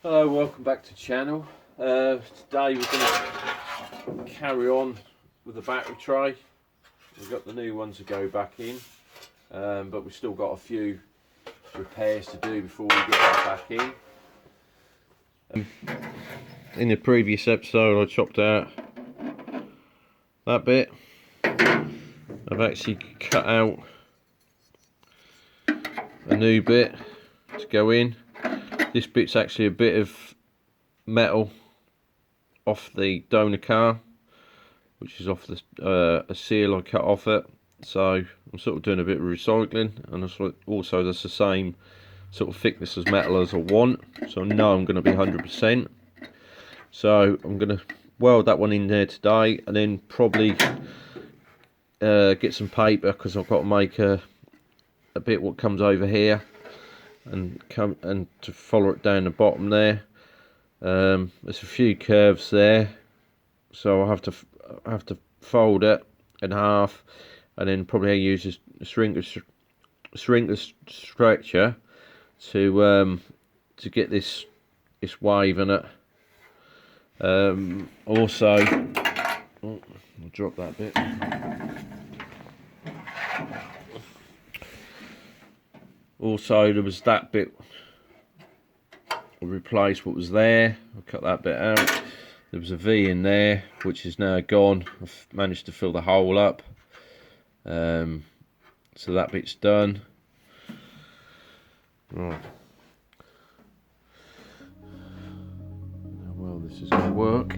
Hello, welcome back to the channel. Today we're going to carry on with the battery tray. We've got the new ones to go back in, but we've still got a few repairs to do before we get that back in. In the previous episode I chopped out that bit. I've actually cut out a new bit to go in. This bit's actually a bit of metal off the donor car, which is off the a seal I cut off it. So I'm sort of doing a bit of recycling, and also that's the same sort of thickness as metal as I want, so I know I'm going to be 100%. So I'm going to weld that one in there today, and then probably get some paper, because I've got to make a bit what comes over here and to follow it down the bottom there. There's a few curves there, so I'll have to fold it in half, and then probably use a shrinker stretcher to get this wave in it. Also, I'll drop that bit. Also, there was that bit, I replaced what was there. I cut that bit out. There was a V in there, which is now gone. I've managed to fill the hole up. So that bit's done. Right. How well this is going to work.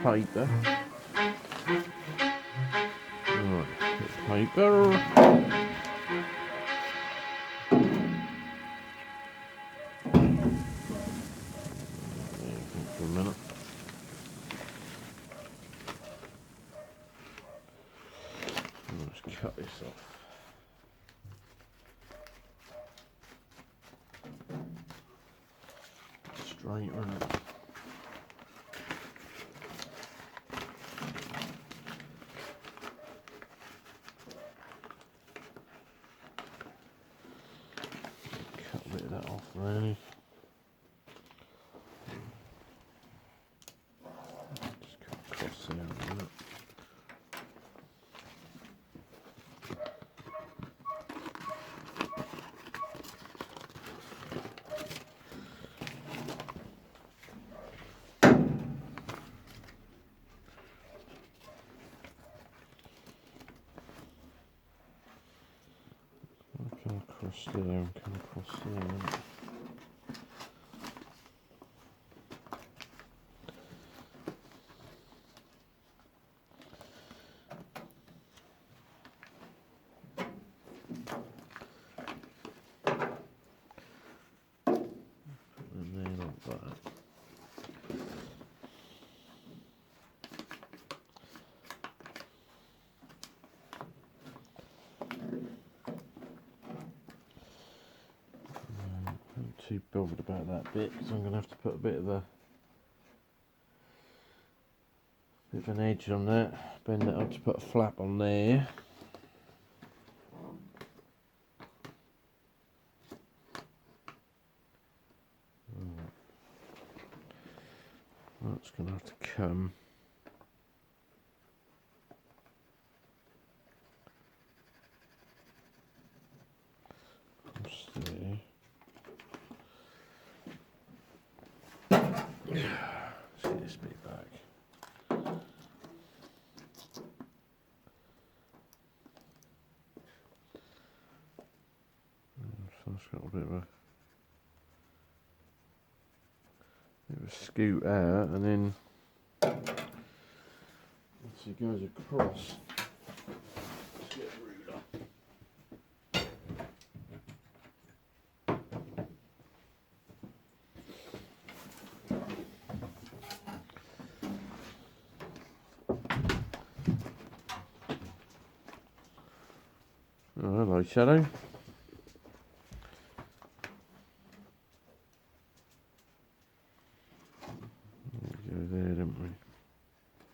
paper. Right, bit of paper. For a minute. Let's cut this off. Straight round. Cut a bit of that off, really. Just cut across there a minute. Come across there and come across there. And then like that. Not too bothered about that bit because I'm going to have to put a bit of an edge on that. Bend it up to put a flap on there. That's going to have to come across there. Let's get this bit back. So it's got a bit of a scoot out, and then once it goes across, let's get a ruler. Oh, hello, Shadow. We go there, didn't we?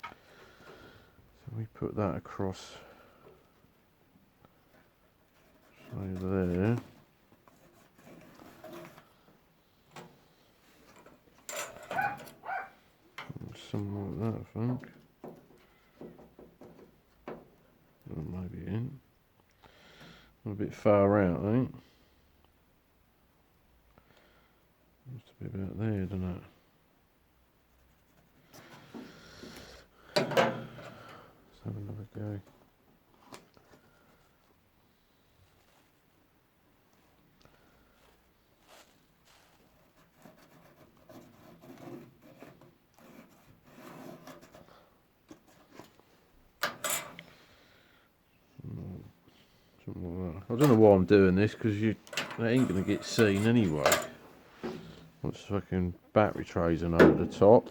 So we put that across over there. Something like that, I think. Or maybe in. A bit far out, I think. Must be about there, doesn't it? Let's have another go. I don't know why I'm doing this because it ain't going to get seen anyway. Once fucking battery trays are over the top.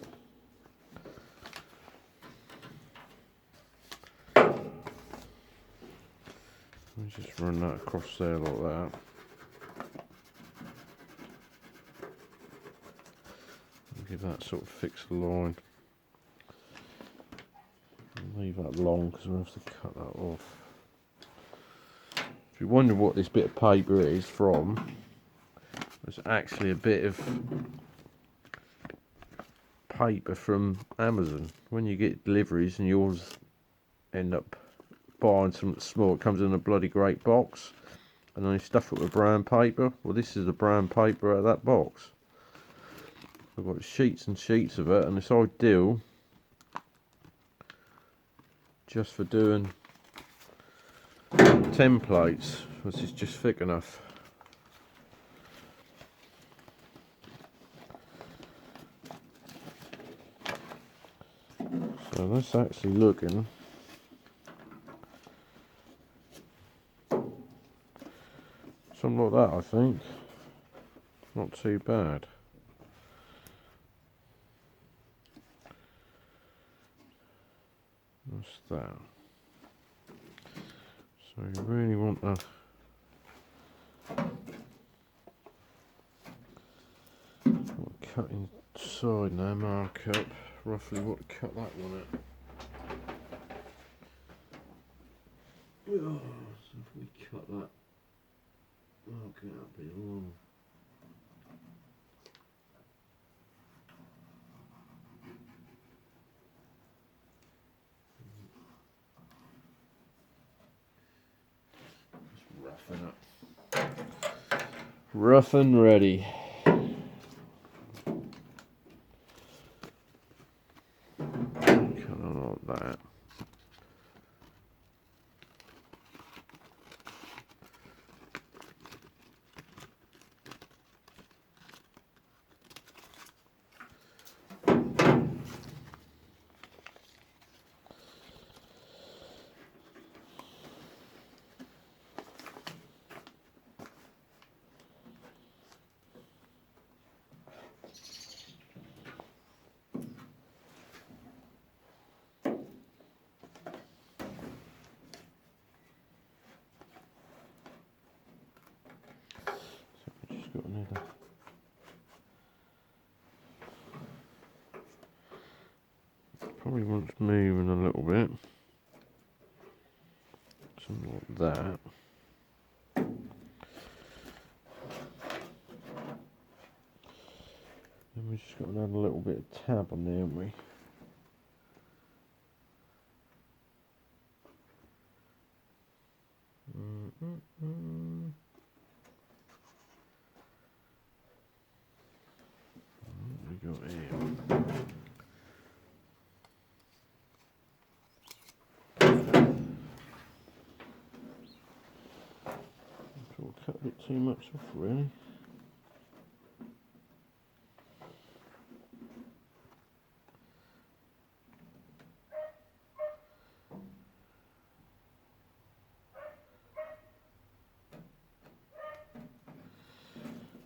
Let's just run that across there like that. Give that sort of fixed line. Leave that long because we'll have to cut that off. If you wonder what this bit of paper is from, it's actually a bit of paper from Amazon. When you get deliveries and yours end up buying something small, it comes in a bloody great box, and then you stuff it with brown paper. Well, this is the brown paper out of that box. I've got sheets and sheets of it, and it's ideal just for doing templates, which is just thick enough. So that's actually looking something like that, I think. Not too bad. What's that? So you really want to cut inside now, mark up roughly what to cut that one at. Oh, so if we cut that, mark it up a bit long. Just roughing up. Rough and ready. Kind of like that. Just got another. Probably wants moving a little bit. Something like that. And we just got to add a little bit of tab on there, haven't we? What we got here? We'll cut a bit too much off, really.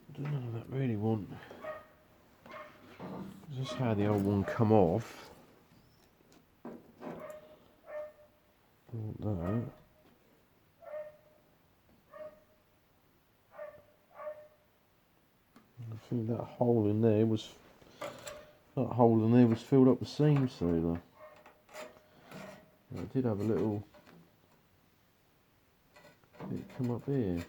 I don't know that really want. This is how the old one come off. Like that. I think that hole in there was filled up with seam sealer. I did have a little bit come up here.